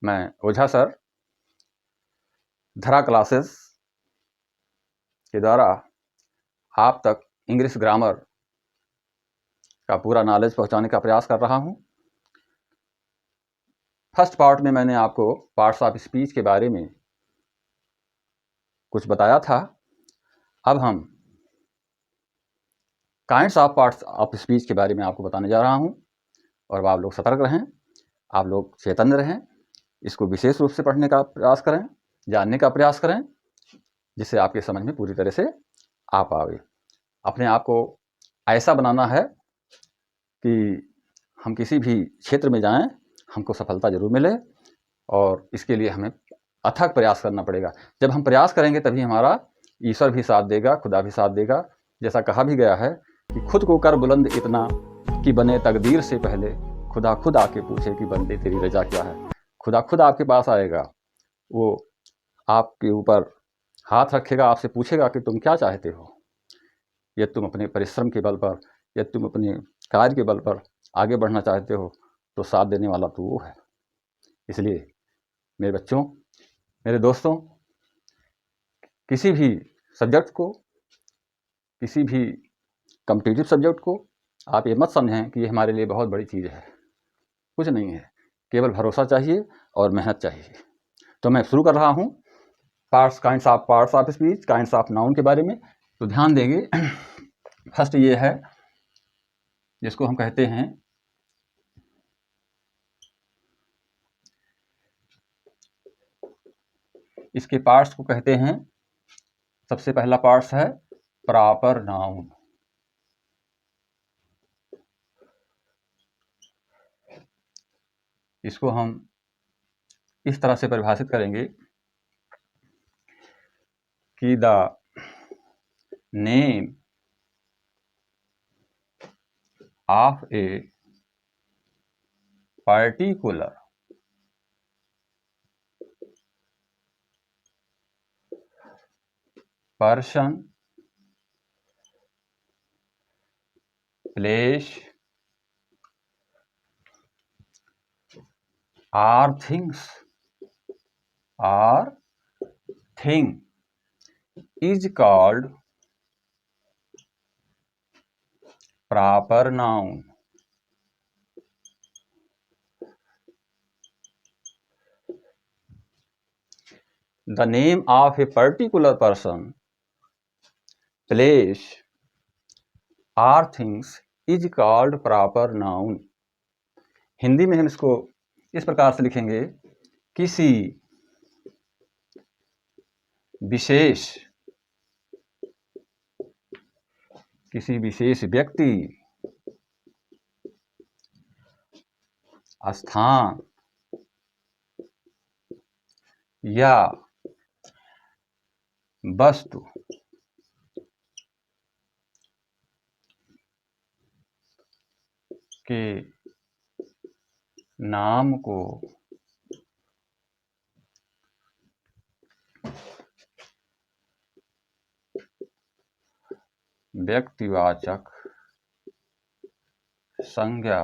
मैं ओझा सर धरा क्लासेस के द्वारा आप तक इंग्लिश ग्रामर का पूरा नॉलेज पहुंचाने का प्रयास कर रहा हूं। फर्स्ट पार्ट में मैंने आपको पार्ट्स ऑफ स्पीच के बारे में कुछ बताया था। अब हम kinds of parts of speech के बारे में आपको बताने जा रहा हूं और आप लोग सतर्क रहें, आप लोग चैतन्य रहें, इसको विशेष रूप से पढ़ने का प्रयास करें, जानने का प्रयास करें, जिससे आपके समझ में पूरी तरह से आ पाए। अपने आप को ऐसा बनाना है कि हम किसी भी क्षेत्र में जाएं, हमको सफलता जरूर मिले, और इसके लिए हमें अथक प्रयास करना पड़ेगा। जब हम प्रयास करेंगे तभी हमारा ईश्वर भी साथ देगा, खुदा भी साथ देगा। जैसा कहा भी गया है कि खुद को कर बुलंद इतना कि बने तकदीर से पहले, खुदा खुद आके पूछे कि बंदे तेरी रजा क्या है। खुदा खुद आपके पास आएगा, वो आपके ऊपर हाथ रखेगा, आपसे पूछेगा कि तुम क्या चाहते हो। यदि तुम अपने परिश्रम के बल पर, यदि तुम अपने कार्य के बल पर आगे बढ़ना चाहते हो, तो साथ देने वाला तो वो है। इसलिए मेरे बच्चों, मेरे दोस्तों, किसी भी सब्जेक्ट को, किसी भी कॉम्पिटिटिव सब्जेक्ट को आप ये मत समझें कि ये हमारे लिए बहुत बड़ी चीज़ है। कुछ नहीं है, केवल भरोसा चाहिए और मेहनत चाहिए। तो मैं शुरू कर रहा हूँ kinds of speech, kinds of noun के बारे में। तो ध्यान देंगे, फर्स्ट ये है जिसको हम कहते हैं इसके पार्ट्स को कहते हैं, सबसे पहला पार्ट्स है प्रॉपर नाउन। इसको हम इस तरह से परिभाषित करेंगे कि the name of a particular person, place or thing is called proper noun. The name of a particular person, place or things is called proper noun. Hindi में हम इसको इस प्रकार से लिखेंगे, किसी विशेष व्यक्ति, स्थान या वस्तु के नाम को व्यक्तिवाचक संज्ञा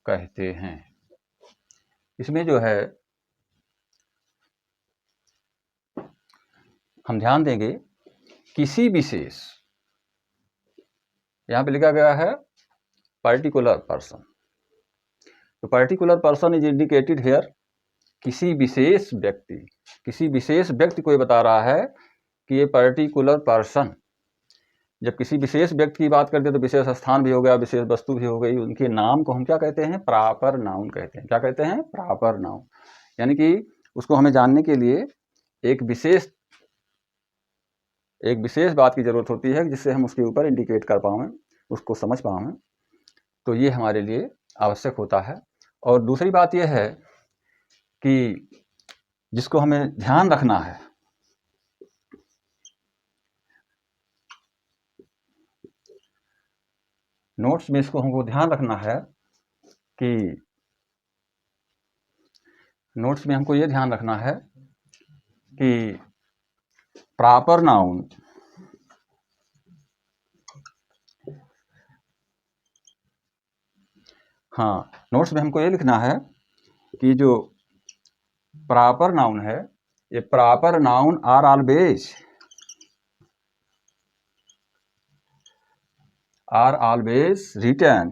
कहते हैं। इसमें जो है हम ध्यान देंगे, किसी विशेष, यहां पे लिखा गया है पर्टिकुलर पर्सन, तो particular person is indicated here. किसी विशेष व्यक्ति को ये बता रहा है कि ये पर्टिकुलर पर्सन। जब किसी विशेष व्यक्ति की बात करते हैं तो विशेष स्थान भी हो गया, विशेष वस्तु भी हो गई, उनके नाम को हम क्या कहते हैं? प्रॉपर नाउन कहते हैं। क्या कहते हैं? Proper noun. यानी कि उसको हमें जानने के लिए एक विशेष बात की जरूरत होती है जिससे हम उसके ऊपर इंडिकेट कर पाएं, उसको समझ पाएं। तो ये हमारे लिए आवश्यक होता है। और दूसरी बात यह है कि जिसको हमें ध्यान रखना है, नोट्स में इसको हमको ध्यान रखना है कि नोट्स में हमको ये ध्यान रखना है कि प्रॉपर नाउन नोट्स में हमको ये लिखना है कि जो प्रॉपर नाउन है, ये proper noun are always written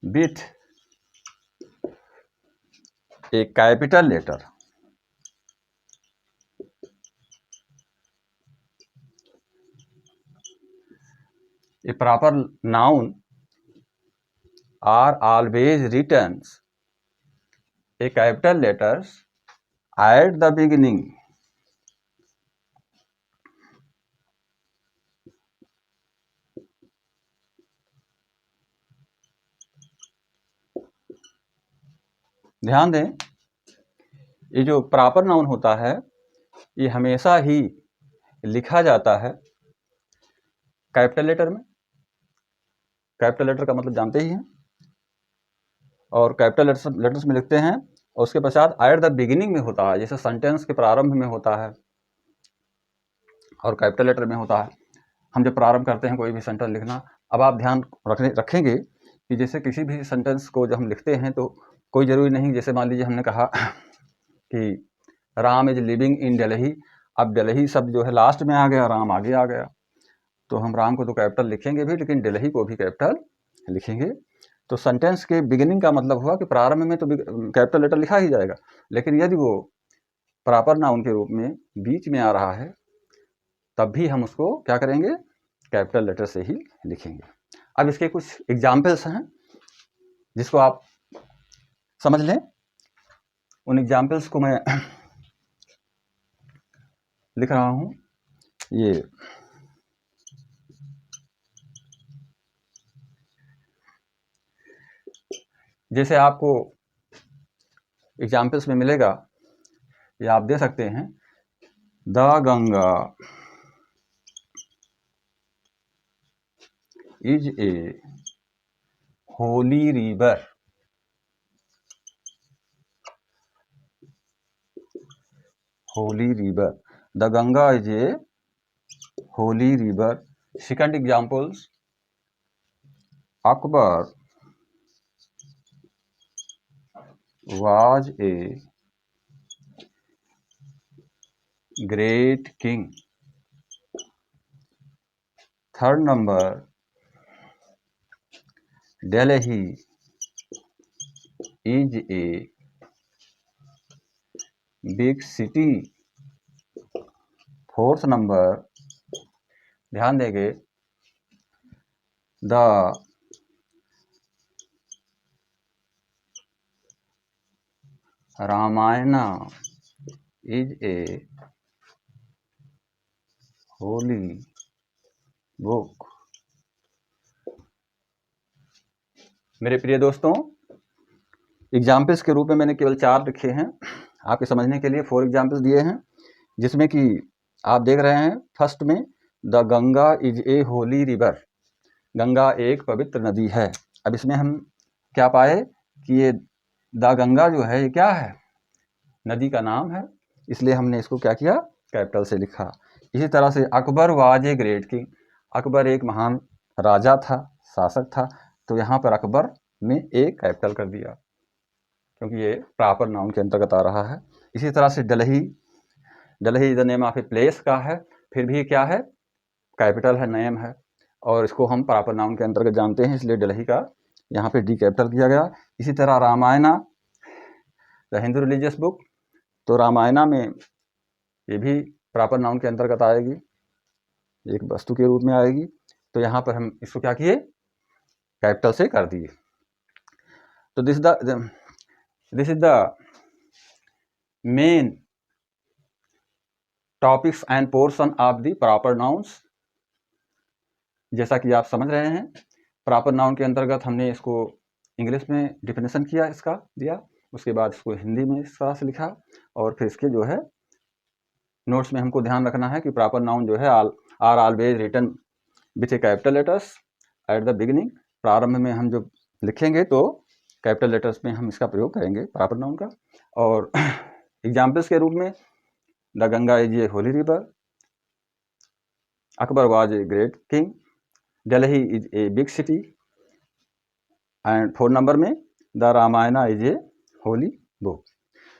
with a capital letter. A proper noun are always writtens a capital letters at the beginning. ध्यान दें, ये जो प्रॉपर नाउन होता है ये हमेशा ही लिखा जाता है कैपिटल लेटर में। कैपिटल लेटर का मतलब जानते ही हैं, और कैपिटल लेटर्स में लिखते हैं और उसके पश्चात एट द बिगिनिंग में होता है, जैसे सेंटेंस के प्रारंभ में होता है और कैपिटल लेटर में होता है। हम जब प्रारंभ करते हैं कोई भी सेंटेंस लिखना, अब आप ध्यान रखेंगे कि जैसे किसी भी सेंटेंस को जब हम लिखते हैं तो कोई ज़रूरी नहीं, जैसे मान लीजिए हमने कहा कि Ram is living in Delhi, अब दिल्ली शब्द जो है लास्ट में आ गया, राम आगे आ गया, तो हम राम को तो कैपिटल लिखेंगे भी, लेकिन दिल्ली को भी कैपिटल लिखेंगे। तो सेंटेंस के बिगिनिंग का मतलब हुआ कि प्रारंभ में तो कैपिटल लेटर लिखा ही जाएगा, लेकिन यदि वो प्रॉपर नाउन के रूप में बीच में आ रहा है तब भी हम उसको क्या करेंगे, कैपिटल लेटर से ही लिखेंगे। अब इसके कुछ एग्जाम्पल्स हैं जिसको आप समझ लें। उन एग्जाम्पल्स को मैं लिख रहा हूं। ये जैसे आपको एग्जाम्पल्स में मिलेगा, ये आप दे सकते हैं, the Ganga is a holy river. Holy river, the Ganga is a holy river. Second examples, Akbar was a great king। Third number, Delhi is a big city। Fourth number, ध्यान देंगे, the Ramayana is a holy book. मेरे प्रिय दोस्तों, examples के रूप में मैंने केवल 4 लिखे हैं, आपके समझने के लिए 4 एग्जाम्पल्स दिए हैं, जिसमें कि आप देख रहे हैं फर्स्ट में the Ganga is a holy river, Ganga एक पवित्र नदी है। अब इसमें हम क्या पाए कि ये द गंगा जो है ये क्या है, नदी का नाम है, इसलिए हमने इसको क्या किया, कैपिटल से लिखा। इसी तरह से Akbar was a great king, Akbar एक महान राजा था, शासक था, तो यहाँ पर अकबर में एक कैपिटल कर दिया क्योंकि ये प्रॉपर नाउन के अंतर्गत आ रहा है। इसी तरह से Delhi is the name of a place का है, फिर भी क्या है, कैपिटल है, नेम है, और इसको हम प्रॉपर नाउन के अंतर्गत जानते हैं, इसलिए दिल्ली का यहाँ पे डी कैपिटल किया गया। इसी तरह Ramayana the Hindu religious book, तो रामायणा में ये भी प्रॉपर नाउन के अंतर्गत आएगी, एक वस्तु के रूप में आएगी, तो यहाँ पर हम इसको क्या किए, कैपिटल से कर दिए। तो this is the main topics end portion of the proper nouns. जैसा कि आप समझ रहे हैं, प्रॉपर नाउन के अंतर्गत हमने इसको इंग्लिश में डिफिनेशन किया, इसका दिया, उसके बाद इसको हिंदी में इस तरह से लिखा, और फिर इसके जो है नोट्स में हमको ध्यान रखना है कि प्रॉपर नाउन जो है are always written with a capital letters at the beginning. प्रारंभ में हम जो लिखेंगे तो कैपिटल लेटर्स में हम इसका प्रयोग करेंगे प्रॉपर नाउन का। और एग्जाम्पल्स के रूप में the Ganga is a holy river, Akbar was a great king, Delhi is a big city, and 4 number में the Ramayana is a holy book.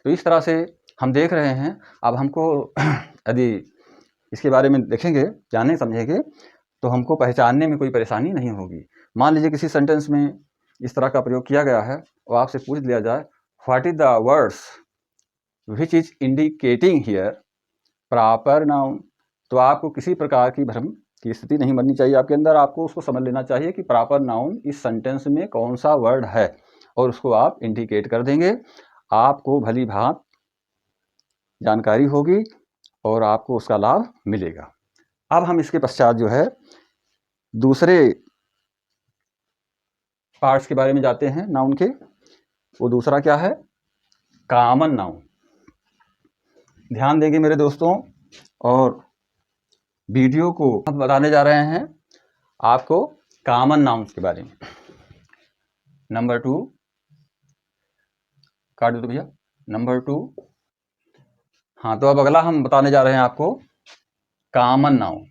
तो इस तरह से हम देख रहे हैं। अब हमको यदि इसके बारे में देखेंगे, जाने समझेंगे, तो हमको पहचानने में कोई परेशानी नहीं होगी। मान लीजिए किसी सेंटेंस में इस तरह का प्रयोग किया गया है और आपसे पूछ लिया जाए what is the words which is indicating here proper noun, तो आपको किसी प्रकार की भ्रम की स्थिति नहीं बननी चाहिए आपके अंदर। आपको उसको समझ लेना चाहिए कि प्रॉपर नाउन इस सेंटेंस में कौन सा वर्ड है और उसको आप इंडिकेट कर देंगे। आपको भली भांत जानकारी होगी और आपको उसका लाभ मिलेगा। अब हम इसके पश्चात जो है दूसरे पार्ट्स के बारे में जाते हैं नाउन के। वो दूसरा क्या है? Common noun. ध्यान देंगे मेरे दोस्तों, और वीडियो को हम बताने जा रहे हैं आपको कॉमन नाउन्स के बारे में। नंबर 2 काट दो तो भैया, नंबर 2। हाँ, तो अब अगला हम बताने जा रहे हैं आपको कॉमन नाउन।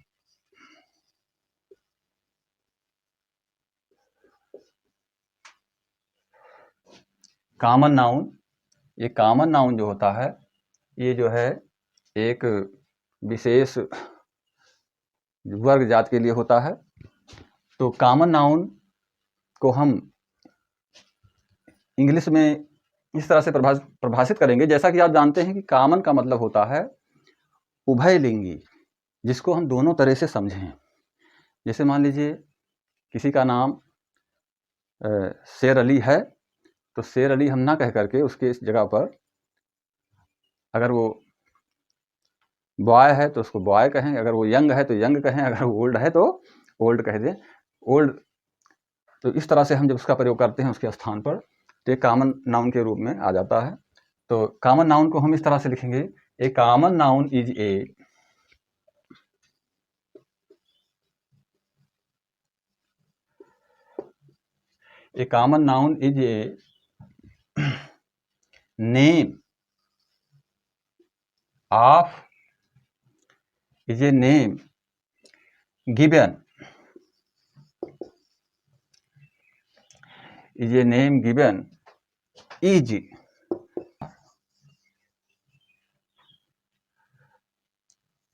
कॉमन नाउन, ये कॉमन नाउन जो होता है ये जो है एक विशेष वर्ग जात के लिए होता है। तो कॉमन नाउन को हम इंग्लिश में इस तरह से परिभाषित करेंगे। जैसा कि आप जानते हैं कि कॉमन का मतलब होता है उभयलिंगी, जिसको हम दोनों तरह से समझें। जैसे मान लीजिए किसी का नाम शेर अली है, तो शेर अली हम ना कह करके उसके इस जगह पर अगर वो बॉय है तो उसको बॉय कहें, अगर वो यंग है तो यंग कहें, अगर वो ओल्ड है तो ओल्ड कह दें, ओल्ड। तो इस तरह से हम जब उसका प्रयोग करते हैं उसके स्थान पर, तो एक कॉमन नाउन के रूप में आ जाता है। तो कॉमन नाउन को हम इस तरह से लिखेंगे, a common noun is a common noun is a name of is a name given is a name given is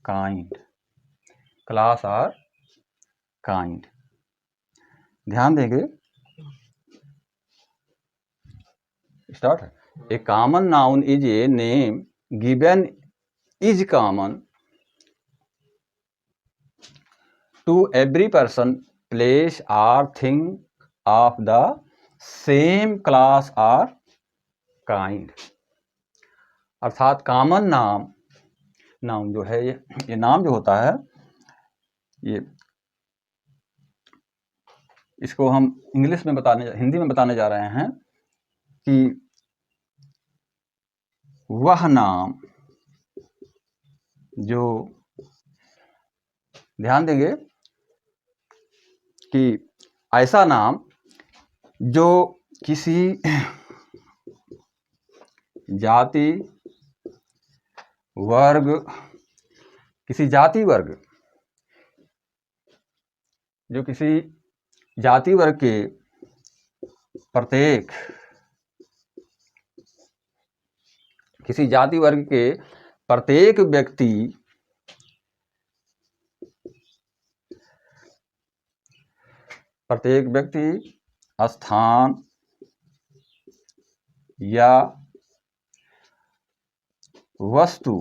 kind, class or kind। ध्यान देंगे, स्टार्ट है। A common noun is a name given is common to every person, place or thing of the same class or kind। अर्थात common noun जो है ये नाम जो होता है, ये इसको हम इंग्लिश में हिंदी में बताने जा रहे हैं कि वह नाम जो, ध्यान देंगे कि ऐसा नाम जो किसी जाति वर्ग जो किसी जाति वर्ग के प्रत्येक व्यक्ति स्थान या वस्तु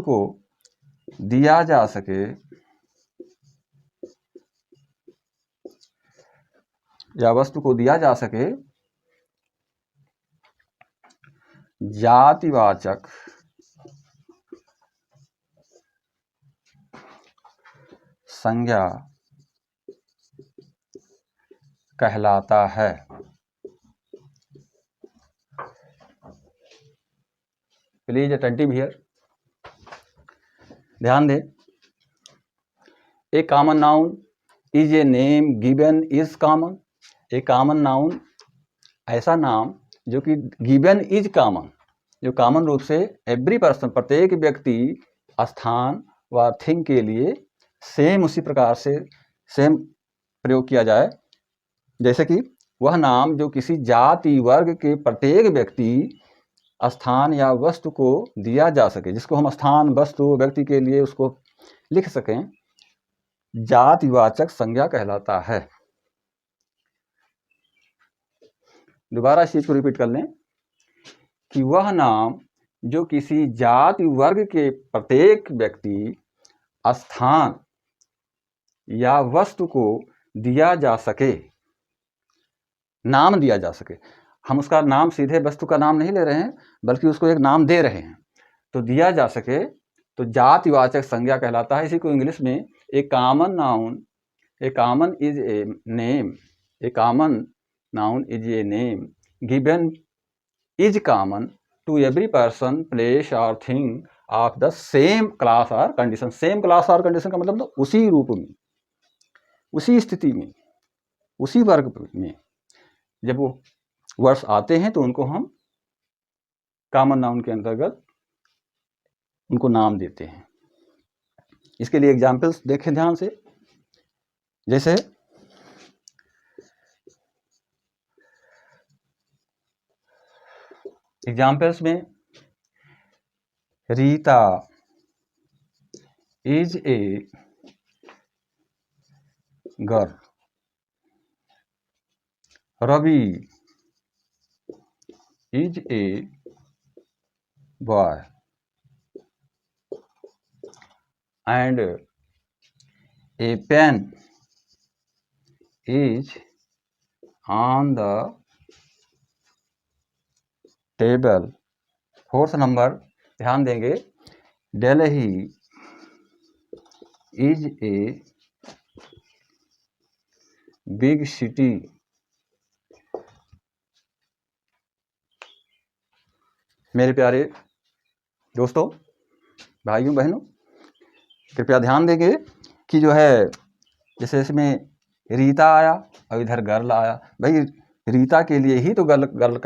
को दिया जा सके जातिवाचक संज्ञा कहलाता है। प्लीज अटेंटिव हियर, ध्यान दें। A common noun is a name given is common. A common noun ऐसा नाम जो कि गिवन इज कॉमन, जो कॉमन रूप से एवरी पर्सन प्रत्येक व्यक्ति स्थान व थिंग के लिए सेम उसी प्रकार से सेम प्रयोग किया जाए, जैसे कि वह नाम जो किसी जाति वर्ग के प्रत्येक व्यक्ति, स्थान या वस्तु को दिया जा सके, जिसको हम स्थान, वस्तु, व्यक्ति के लिए उसको लिख सकें, जातिवाचक संज्ञा कहलाता है। दोबारा इस चीज को रिपीट कर लें कि वह नाम जो किसी जाति वर्ग के प्रत्येक व्यक्ति, स्थान या वस्तु को दिया जा सके, नाम दिया जा सके। हम उसका नाम सीधे वस्तु का नाम नहीं ले रहे हैं, बल्कि उसको एक नाम दे रहे हैं, तो दिया जा सके तो जातिवाचक संज्ञा कहलाता है। इसी को इंग्लिश में a common noun, a common is a name, a common noun is a name given is common to every person, place और thing of the same class और कंडीशन। सेम क्लास और कंडीशन का मतलब तो उसी रूप में, उसी स्थिति में, उसी वर्ग में जब वो वर्ड्स आते हैं तो उनको हम कॉमन नाउन के अंतर्गत उनको नाम देते हैं। इसके लिए एग्जाम्पल्स देखें ध्यान से, जैसे एग्जाम्पल्स में Rita is a girl, Ravi is a boy, and a pen is on the table. Fourth number ध्यान देंगे, Delhi is a big city. मेरे प्यारे दोस्तों, भाइयों बहनों, कृपया ध्यान देंगे कि जो है जैसे इसमें रीता आया और इधर गर्ल आया, भाई रीता के लिए ही तो गर्ल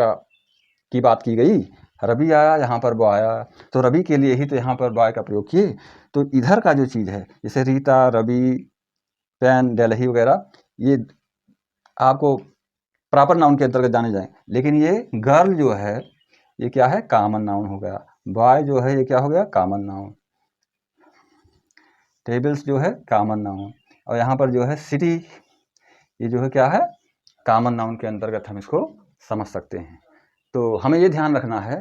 की बात की गई। रवि आया, यहाँ पर बॉय आया, तो रवि के लिए ही तो यहाँ पर बॉय का प्रयोग किए। तो इधर का जो चीज़ है, जैसे रीता, रवि, पेन, दिल्ली वगैरह, ये आपको प्रॉपर नाउन के अंतर्गत जाने जाए, लेकिन ये गर्ल जो है ये क्या है, कॉमन नाउन हो गया। बॉय जो है ये क्या हो गया, कॉमन नाउन। टेबल्स जो है कॉमन नाउन, और यहाँ पर जो है सिटी, ये जो है क्या है, कॉमन नाउन के अंतर्गत हम इसको समझ सकते हैं। तो हमें ये ध्यान रखना है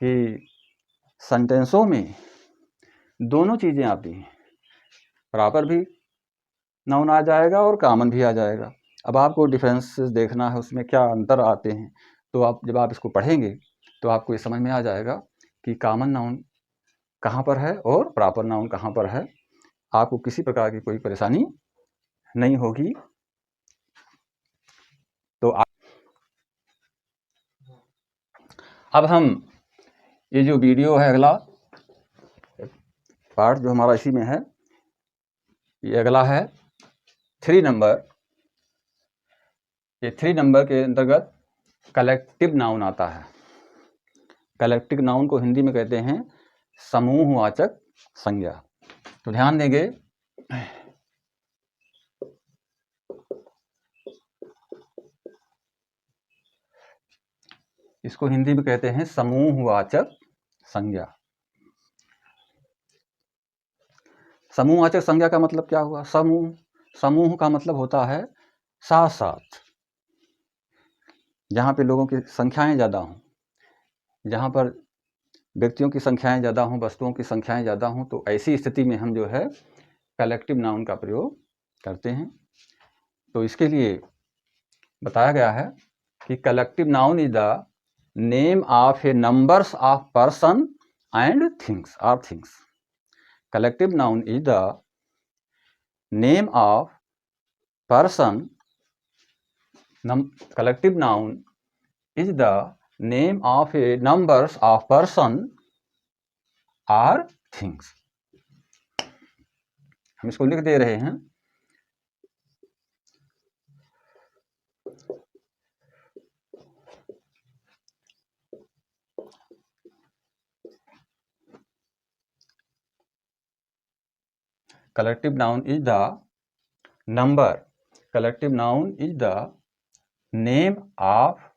कि सेंटेंसों में दोनों चीज़ें आती हैं, प्रॉपर भी नाउन आ जाएगा और कॉमन भी आ जाएगा। अब आपको डिफरेंसेस देखना है, उसमें क्या अंतर आते हैं, तो आप जब आप इसको पढ़ेंगे तो आपको ये समझ में आ जाएगा कि कॉमन नाउन कहाँ पर है और प्रॉपर नाउन कहाँ पर है। आपको किसी प्रकार की कोई परेशानी नहीं होगी। तो अब हम ये जो वीडियो है, अगला पार्ट जो हमारा इसी में है, ये अगला है 3 नंबर। ये 3 नंबर के अंतर्गत कलेक्टिव नाउन आता है। कलेक्टिव नाउन को हिंदी में कहते हैं समूहवाचक संज्ञा। तो ध्यान देंगे, इसको हिंदी में कहते हैं समूहवाचक संज्ञा। समूहवाचक संज्ञा का मतलब क्या हुआ, समूह, समूह का मतलब होता है साथ साथ, जहाँ पे लोगों की संख्याएं ज़्यादा हों, जहाँ पर व्यक्तियों की संख्याएं ज़्यादा हों, वस्तुओं की संख्याएं ज़्यादा हों, तो ऐसी स्थिति में हम जो है कलेक्टिव नाउन का प्रयोग करते हैं। तो इसके लिए बताया गया है कि collective noun is the name of a numbers of person and things और things. Collective noun is the name of person, collective noun is the name of a numbers of person or things। हम इसको लिख दे रहे हैं, collective noun is the number, collective noun is the name of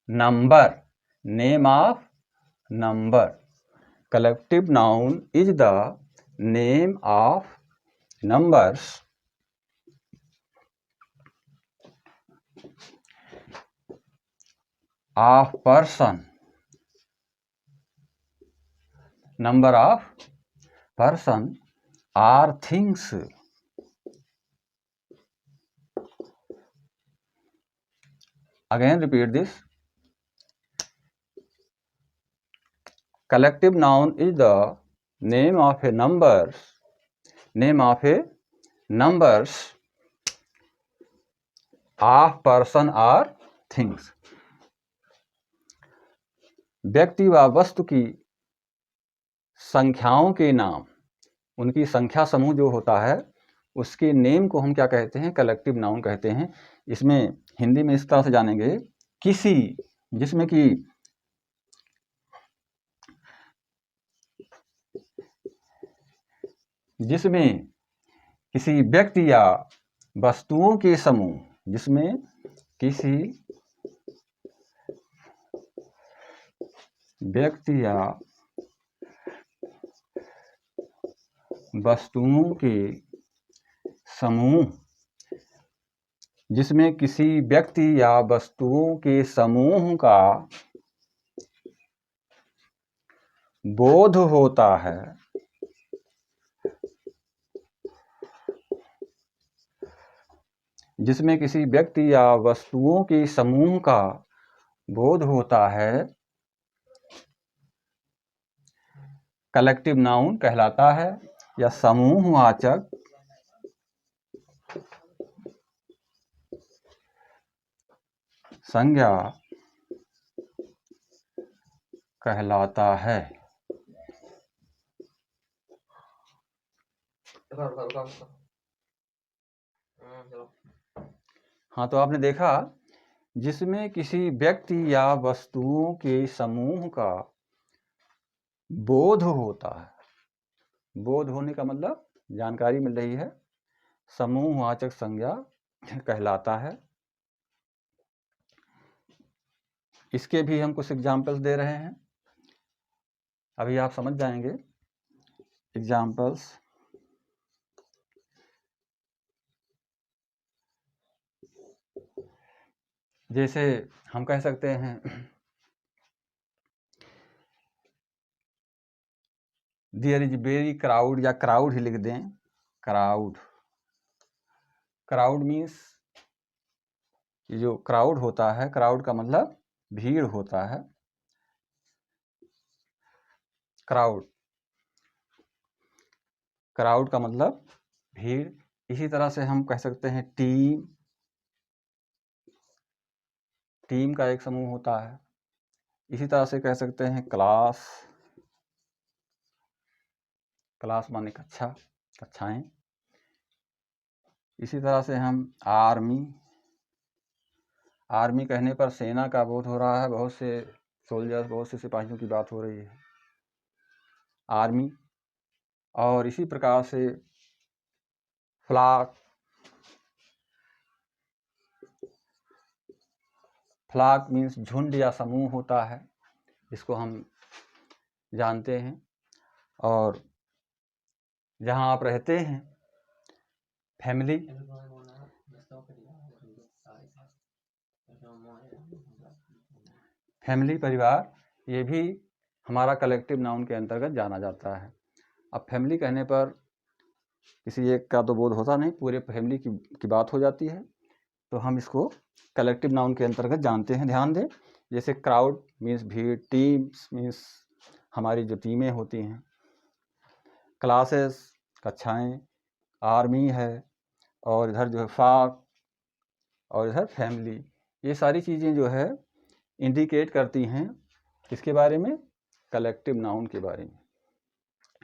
number, name of number, collective noun is the name of numbers of person, number of person or things. Again repeat this. Collective noun is the name of a numbers, name of a numbers of person or things. व्यक्ति व वस्तु की संख्याओं के नाम, उनकी संख्या समूह जो होता है उसके नेम को हम क्या कहते हैं? कलेक्टिव नाउन कहते हैं। इसमें हिंदी में इस तरह से जानेंगे, किसी, जिसमें कि किसी व्यक्ति या वस्तुओं के समूह, जिसमें किसी व्यक्ति या वस्तुओं के समूह, जिसमें किसी व्यक्ति या वस्तुओं के समूह का बोध होता है, जिसमें किसी व्यक्ति या वस्तुओं के समूह का बोध होता है, कलेक्टिव नाउन कहलाता है या समूहवाचक संज्ञा कहलाता है। हाँ, तो आपने देखा, जिसमें किसी व्यक्ति या वस्तुओं के समूह का बोध होता है, बोध होने का मतलब जानकारी मिल रही है, समूहवाचक संज्ञा कहलाता है। इसके भी हम कुछ एग्जाम्पल्स दे रहे हैं, अभी आप समझ जाएंगे एग्जाम्पल्स। जैसे हम कह सकते हैं, देयर इज वेरी क्राउड, या क्राउड ही लिख दें, क्राउड। क्राउड मीन्स, जो क्राउड होता है, क्राउड का मतलब भीड़ होता है। क्राउड, क्राउड का मतलब भीड़। इसी तरह से हम कह सकते हैं टीम, टीम का एक समूह होता है। इसी तरह से कह सकते हैं क्लास, क्लास माने कक्षा, कक्षाएं। इसी तरह से हम आर्मी, आर्मी कहने पर सेना का बोध हो रहा है, बहुत से सोल्जर्स, बहुत से सिपाहियों की बात हो रही है, आर्मी। और इसी प्रकार से फ्लॉक, फ्लॉक मीन्स झुंड या समूह होता है, इसको हम जानते हैं। और जहाँ आप रहते हैं, फैमिली, फैमिली परिवार, ये भी हमारा कलेक्टिव नाउन के अंतर्गत जाना जाता है। अब फैमिली कहने पर किसी एक का तो बोध होता नहीं, पूरे फैमिली की बात हो जाती है, तो हम इसको कलेक्टिव नाउन के अंतर्गत जानते हैं। ध्यान दें, जैसे क्राउड मीन्स भीड़, टीम्स मीन्स हमारी जो टीमें होती हैं, क्लासेस कक्षाएं, आर्मी है, और इधर जो है फ्लॉक, और इधर फैमिली। ये सारी चीज़ें जो है इंडिकेट करती हैं किसके बारे में? कलेक्टिव नाउन के बारे में।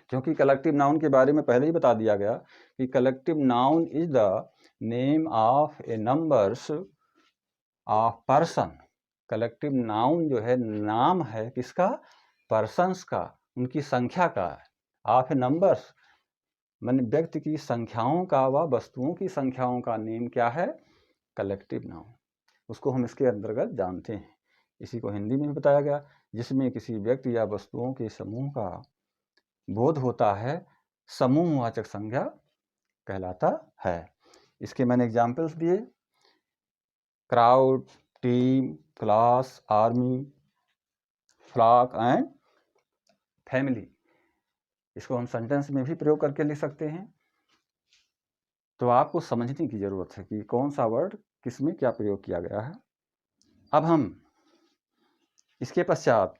क्योंकि कलेक्टिव नाउन के बारे में पहले ही बता दिया गया कि collective noun is the name of a numbers of person. Collective noun जो है नाम है किसका? पर्सन्स का, उनकी संख्या का। ऑफ ए नंबर्स माने व्यक्ति की संख्याओं का व वस्तुओं की संख्याओं का नेम क्या है? Collective noun. उसको हम इसके अंतर्गत जानते हैं। इसी को हिंदी में भी बताया गया, जिसमें किसी व्यक्ति या वस्तुओं के समूह का बोध होता है, समूहवाचक संज्ञा कहलाता है। इसके मैंने एग्जाम्पल्स दिए, crowd, team, class, army, flock and family. इसको हम सेंटेंस में भी प्रयोग करके लिख सकते हैं। तो आपको समझने की जरूरत है कि कौन सा वर्ड किसमें क्या प्रयोग किया गया है। अब हम इसके पश्चात,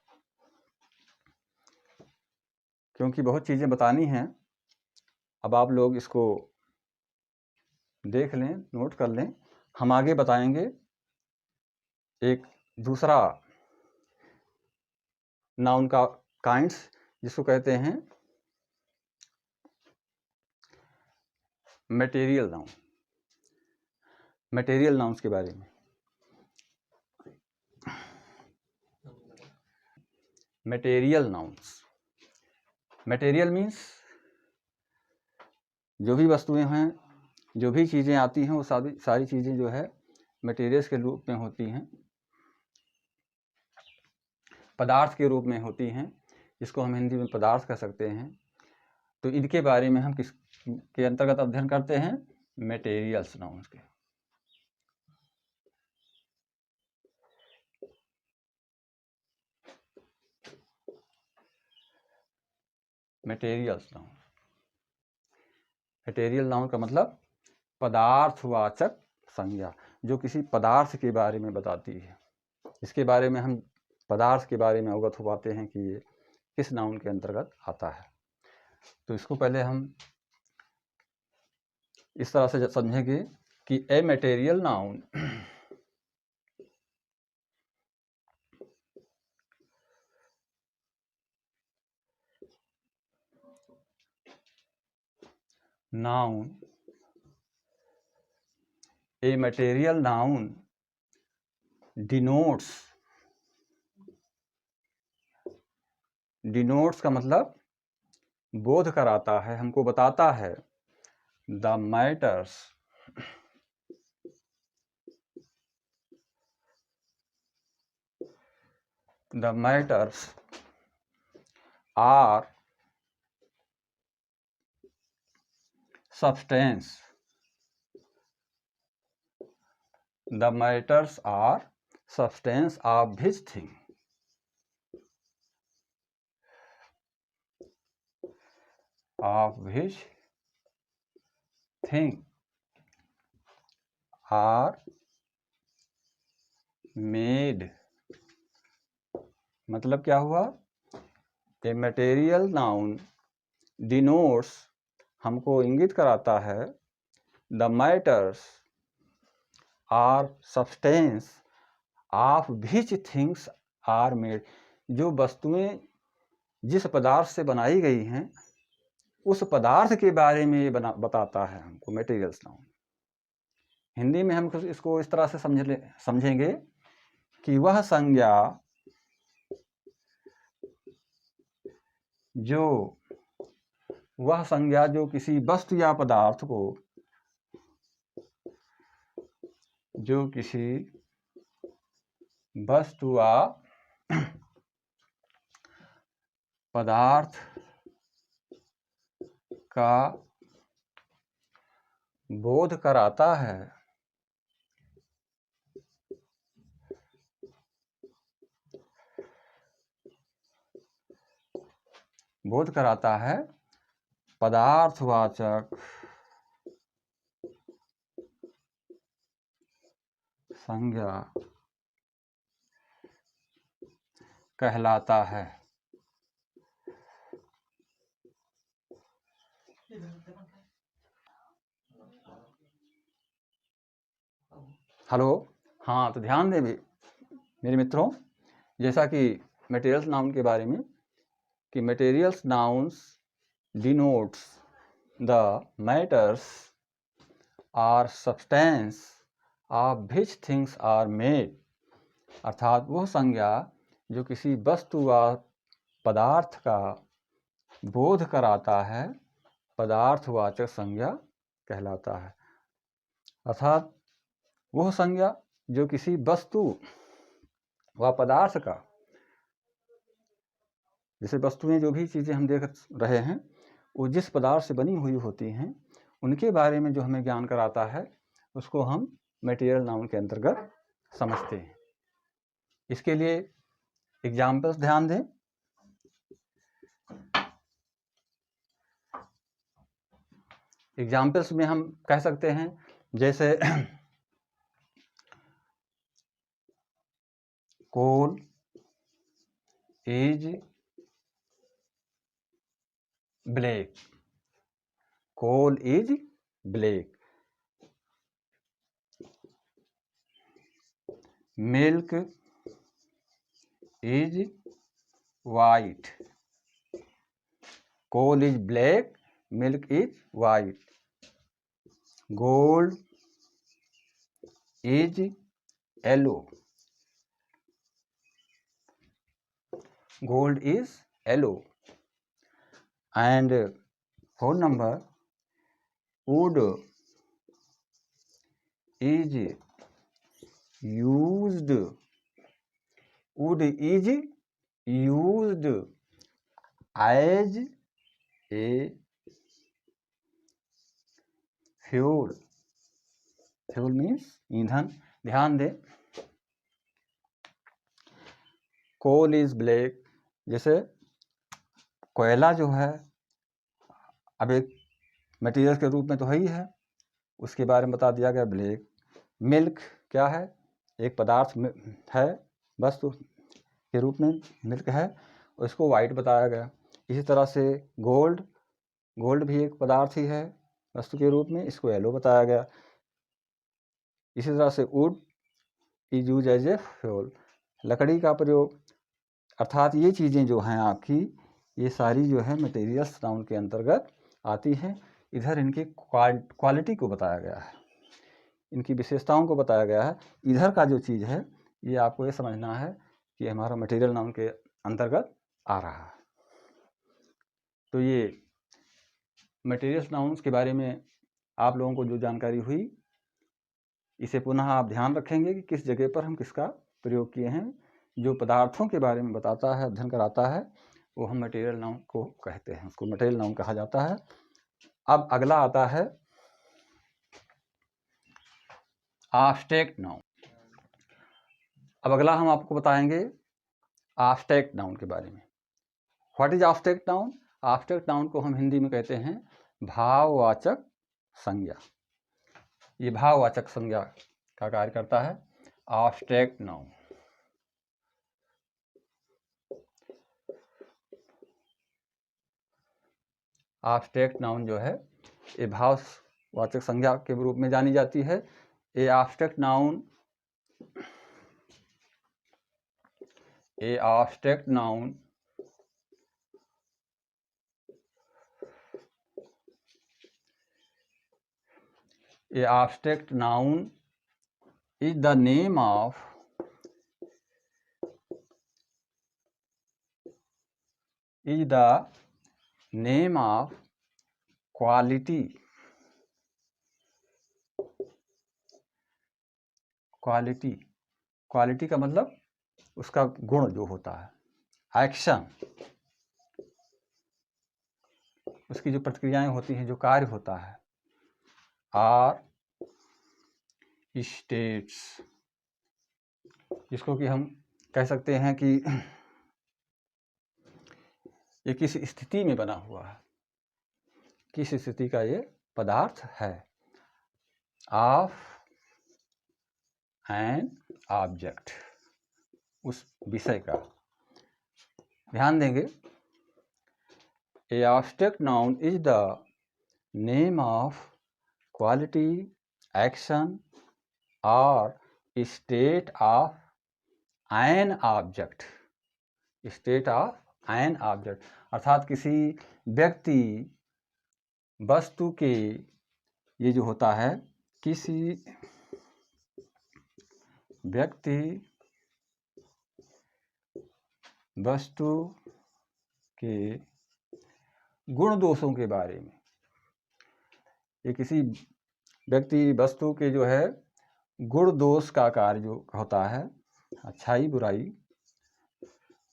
क्योंकि बहुत चीज़ें बतानी हैं, अब आप लोग इसको देख लें, नोट कर लें। हम आगे बताएंगे एक दूसरा नाउन का काइंड्स, जिसको कहते हैं मटेरियल नाउन। मटेरियल नाउन्स के बारे में। मटेरियल नाउन्स, मटेरियल मीन्स जो भी वस्तुएं हैं, जो भी चीज़ें आती हैं, वो सारी चीज़ें जो है मटेरियल्स के रूप में होती हैं, पदार्थ के रूप में होती हैं, जिसको हम हिंदी में पदार्थ कह सकते हैं। तो इनके बारे में हम किस के अंतर्गत अध्ययन करते हैं? मटेरियल्स नाउन्स के। मटेरियल्स नाउन, मटेरियल नाउन का मतलब पदार्थवाचक संज्ञा, जो किसी पदार्थ के बारे में बताती है। इसके बारे में हम पदार्थ के बारे में अवगत हो पाते हैं कि ये किस नाउन के अंतर्गत आता है। तो इसको पहले हम इस तरह से समझेंगे कि a material noun a material noun denotes का मतलब बोध कराता है, हमको बताता है, the matters are substance. The matters are substance of which thing. Of which thing are made. मतलब क्या हुआ? ए मटेरियल नाउन डिनोट्स, हमको इंगित कराता है, the matters are substance of which things are made. जो वस्तुएं जिस पदार्थ से बनाई गई हैं, उस पदार्थ के बारे में ये बताता है हमको मटेरियल्स नाउन। हिंदी में हम इसको इस तरह से समझेंगे कि वह संज्ञा जो किसी वस्तु या पदार्थ को, जो किसी वस्तु या पदार्थ का बोध कराता है, बोध कराता है पदार्थवाचक संज्ञा कहलाता है। हेलो, हाँ, तो ध्यान दें मेरे मित्रों, जैसा कि मटेरियल्स नाउन के बारे में, कि materials nouns denotes the matters are substance of which things are made. अर्थात वह संज्ञा जो किसी वस्तु व पदार्थ का बोध कराता है, पदार्थवाचक संज्ञा कहलाता है। अर्थात वह संज्ञा जो किसी वस्तु व पदार्थ का, जैसे वस्तुएं जो भी चीज़ें हम देख रहे हैं वो जिस पदार्थ से बनी हुई होती हैं उनके बारे में जो हमें ज्ञान कराता है उसको हम मटेरियल नाउन के अंतर्गत समझते हैं। इसके लिए एग्जाम्पल्स ध्यान दें। एग्जाम्पल्स में हम कह सकते हैं जैसे coal is black, coal is black. Milk is white, coal is black, milk is white. Gold is yellow, gold is yellow. And phone number, wood is used, wood is used as a fuel, fuel means ईंधन। ध्यान दें, कोल is black, जैसे कोयला जो है अब एक material के रूप में तो है ही है, उसके बारे में बता दिया गया ब्लैक। मिल्क क्या है, एक पदार्थ है, वस्तु के रूप में मिल्क है, और इसको वाइट बताया गया। इसी तरह से गोल्ड, गोल्ड भी एक पदार्थ ही है वस्तु के रूप में, इसको येलो बताया गया। इसी तरह से wood is use as a fuel, लकड़ी का प्रयोग। अर्थात ये चीज़ें जो हैं आपकी, ये सारी जो है मटेरियल्स नाउन के अंतर्गत आती हैं। इधर इनकी क्वालिटी को बताया गया है, इनकी विशेषताओं को बताया गया है। इधर का जो चीज़ है ये आपको ये समझना है कि हमारा मटेरियल नाउन के अंतर्गत आ रहा है। तो ये मटेरियल्स नाउन्स के बारे में आप लोगों को जो जानकारी हुई, इसे पुनः आप ध्यान रखेंगे कि किस जगह पर हम किसका प्रयोग किए हैं। जो पदार्थों के बारे में बताता है, अध्ययन कराता है, वो हम मटेरियल नाउन को कहते हैं, उसको मटेरियल नाउन कहा जाता है। अब अगला आता है एब्स्ट्रैक्ट नाउन। अब अगला हम आपको बताएंगे एब्स्ट्रैक्ट नाउन के बारे में। What is abstract noun? Abstract noun को हम हिंदी में कहते हैं भाववाचक संज्ञा। ये भाववाचक संज्ञा का कार्य करता है एब्स्ट्रैक्ट नाउन। एब्स्ट्रैक्ट नाउन जो है ये भाववाचक संज्ञा के रूप में जानी जाती है। ये एब्स्ट्रैक्ट नाउन, ये abstract noun is the name of quality, quality का मतलब उसका गुण जो होता है, एक्शन, उसकी जो प्रतिक्रियाएं होती हैं, जो कार्य होता है, आर स्टेट्स, जिसको कि हम कह सकते हैं कि ये किस स्थिति में बना हुआ है, किस स्थिति का ये पदार्थ है। ऑफ एन ऑब्जेक्ट, उस विषय का। ध्यान देंगे, a abstract noun is the name of quality, action और state of an object, state of an object. अर्थात किसी व्यक्ति, वस्तु के, ये जो होता है, किसी व्यक्ति, वस्तु के गुण दोषों के बारे में, ये किसी व्यक्ति वस्तु के जो है गुण दोष का कार्य जो होता है, अच्छाई बुराई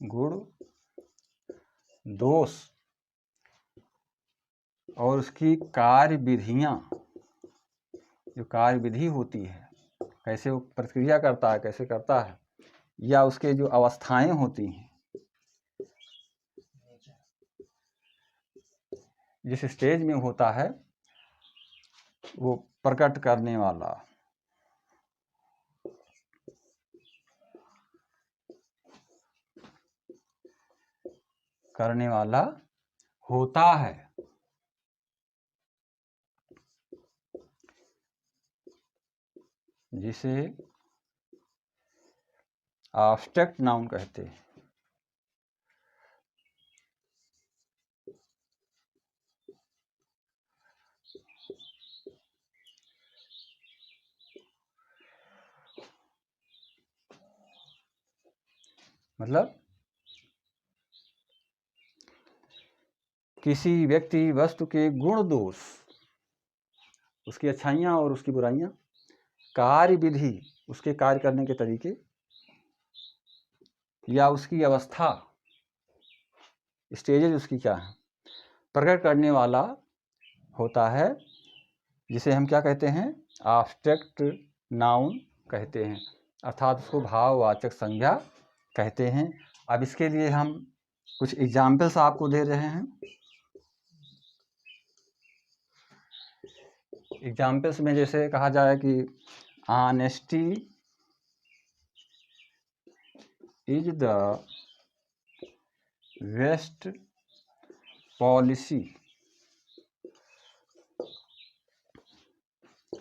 गुण दोष और उसकी कार्य विधियाँ, जो कार्य विधि होती है, कैसे वो प्रक्रिया करता है, कैसे करता है, या उसके जो अवस्थाएं होती हैं, जिस स्टेज में होता है, वो प्रकट करने वाला होता है। जिसे एब्स्ट्रैक्ट नाउन कहते हैं। मतलब किसी व्यक्ति वस्तु के गुण दोष, उसकी अच्छाइयाँ और उसकी बुराइयाँ, कार्य विधि, उसके कार्य करने के तरीके, या उसकी अवस्था, स्टेजेज उसकी क्या है, प्रकट करने वाला होता है, जिसे हम क्या कहते हैं, एब्स्ट्रैक्ट नाउन कहते हैं, अर्थात उसको भाववाचक संज्ञा कहते हैं। अब इसके लिए हम कुछ एग्जाम्पल्स आपको दे रहे हैं। एग्जाम्पल्स में जैसे कहा जाए कि honesty is the best policy.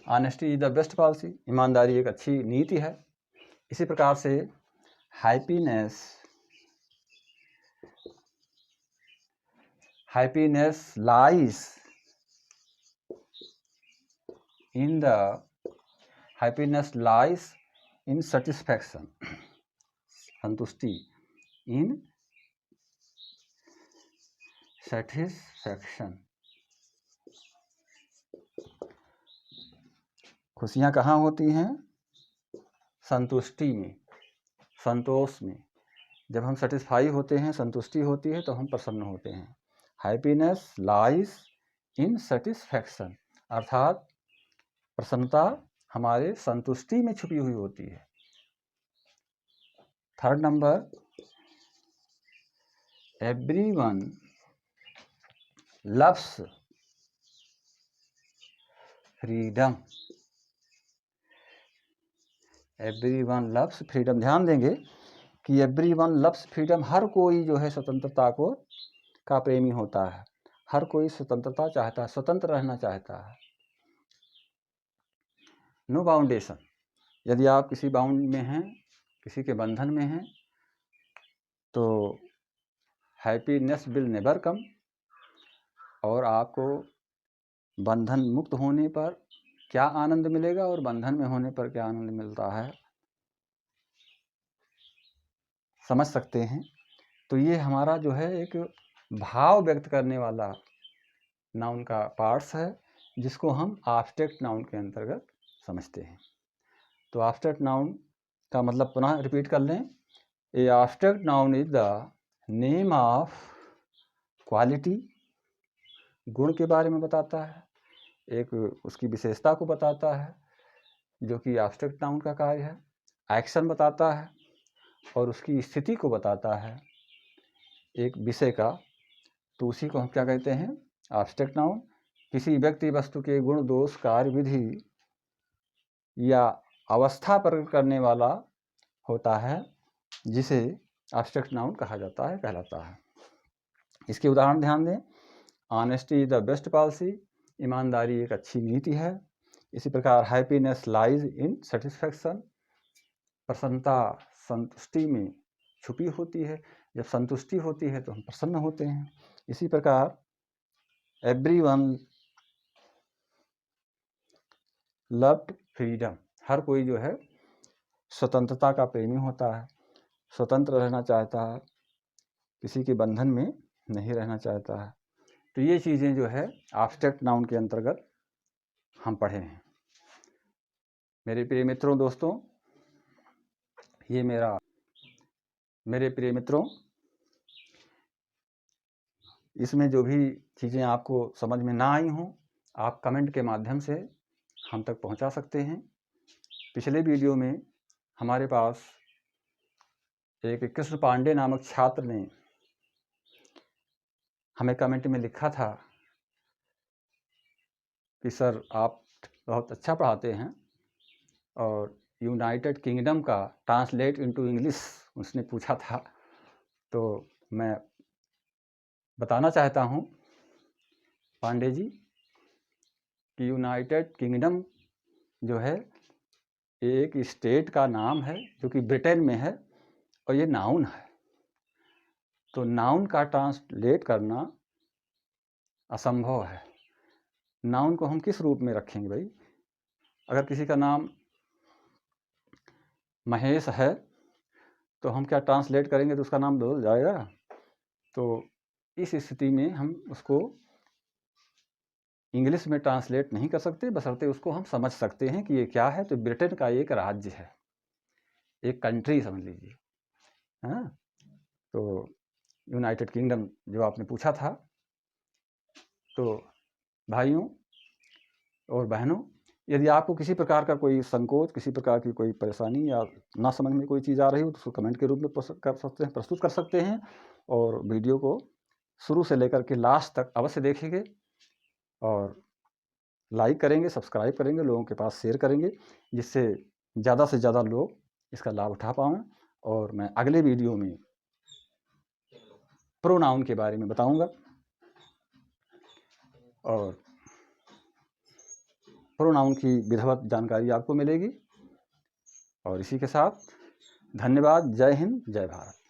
Honesty is the best policy, ईमानदारी एक अच्छी नीति है। इसी प्रकार से हैप्पीनेस लाइज इन सेटिस्फैक्शन, संतुष्टि इन सेटिस्फैक्शन। खुशियाँ कहाँ होती हैं, संतुष्टि में, संतोष में। जब हम सेटिस्फाई होते हैं, संतुष्टि होती है, तो हम प्रसन्न होते हैं। हैप्पीनेस लाइज इन सेटिस्फैक्शन, अर्थात प्रसन्नता हमारे संतुष्टि में छुपी हुई होती है। Third number, everyone loves freedom. Everyone loves freedom. ध्यान देंगे कि एवरीवन लव्स फ्रीडम, हर कोई जो है स्वतंत्रता का प्रेमी होता है। हर कोई स्वतंत्रता चाहता है, स्वतंत्र रहना चाहता है। नो बाउंडेशन, यदि आप किसी बाउंड में हैं, किसी के बंधन में हैं, तो हैप्पीनेस विल नेवर कम। और आपको बंधन मुक्त होने पर क्या आनंद मिलेगा और बंधन में होने पर क्या आनंद मिलता है, समझ सकते हैं। तो ये हमारा जो है एक भाव व्यक्त करने वाला नाउन का पार्ट्स है, जिसको हम एब्स्ट्रैक्ट नाउन के अंतर्गत समझते हैं। तो एब्स्ट्रैक्ट नाउन का मतलब पुनः रिपीट कर लें। A abstract noun is the name of quality, गुण के बारे में बताता है, एक उसकी विशेषता को बताता है, जो कि एब्स्ट्रैक्ट नाउन का कार्य है। एक्शन बताता है और उसकी स्थिति को बताता है एक विषय का, तो उसी को हम क्या कहते हैं, एब्स्ट्रैक्ट नाउन। किसी व्यक्ति वस्तु के गुण दोष कार्य विधि या अवस्था प्रकट करने वाला होता है, जिसे एब्स्ट्रैक्ट नाउन कहा जाता है, कहलाता है। इसके उदाहरण ध्यान दें। Honesty is the best policy, ईमानदारी एक अच्छी नीति है। इसी प्रकार हैप्पीनेस लाइज इन सेटिस्फैक्शन, प्रसन्नता संतुष्टि में छुपी होती है। जब संतुष्टि होती है तो हम प्रसन्न होते हैं। इसी प्रकार एवरीवन लव्ड फ्रीडम, हर कोई जो है स्वतंत्रता का प्रेमी होता है, स्वतंत्र रहना चाहता है, किसी के बंधन में नहीं रहना चाहता है। तो ये चीज़ें जो है एब्स्ट्रैक्ट नाउन के अंतर्गत हम पढ़े हैं। मेरे प्रिय मित्रों, दोस्तों, ये मेरे प्रिय मित्रों, इसमें जो भी चीज़ें आपको समझ में ना आई हों, आप कमेंट के माध्यम से हम तक पहुंचा सकते हैं। पिछले वीडियो में हमारे पास एक कृष्ण पांडे नामक छात्र ने हमें कमेंट में लिखा था कि सर, आप बहुत अच्छा पढ़ाते हैं, और यूनाइटेड किंगडम का ट्रांसलेट इनटू इंग्लिश उसने पूछा था। तो मैं बताना चाहता हूं पांडे जी कि यूनाइटेड किंगडम जो है एक स्टेट का नाम है जो कि ब्रिटेन में है, और ये नाउन है। तो नाउन का ट्रांसलेट करना असंभव है। नाउन को हम किस रूप में रखेंगे भाई? अगर किसी का नाम महेश है तो हम क्या ट्रांसलेट करेंगे तो उसका नाम बदल जाएगा? तो इस स्थिति में हम उसको इंग्लिश में ट्रांसलेट नहीं कर सकते, बशर्ते उसको हम समझ सकते हैं कि ये क्या है। तो ब्रिटेन का एक राज्य है, एक कंट्री समझ लीजिए। हाँ, तो यूनाइटेड किंगडम जो आपने पूछा था, तो भाइयों और बहनों, यदि आपको किसी प्रकार का कोई संकोच, किसी प्रकार की कोई परेशानी या ना समझ में कोई चीज़ आ रही हो तो उसको कमेंट के रूप में प्रस्तुत कर सकते हैं। और वीडियो को शुरू से लेकर के लास्ट तक अवश्य देखेंगे, और लाइक करेंगे, सब्सक्राइब करेंगे, लोगों के पास शेयर करेंगे, जिससे ज़्यादा से ज़्यादा लोग इसका लाभ उठा पाएँ। और मैं अगले वीडियो में प्रोनाउन के बारे में बताऊंगा, और प्रोनाउन की विधिवत जानकारी आपको मिलेगी। और इसी के साथ धन्यवाद। जय हिंद, जय भारत।